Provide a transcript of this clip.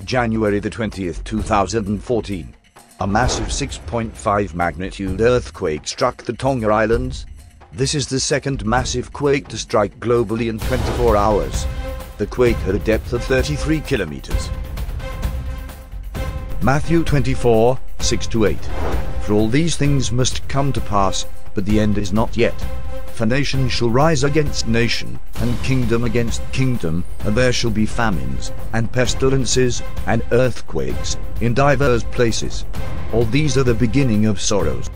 January the 20th, 2014. A massive 6.5 magnitude earthquake struck the Tonga Islands. This is the second massive quake to strike globally in 24 hours. The quake had a depth of 33 kilometers. Matthew 24, 6-8. For all these things must come to pass, but the end is not yet. For nation shall rise against nation, and kingdom against kingdom, and there shall be famines, and pestilences, and earthquakes, in divers places. All these are the beginning of sorrows.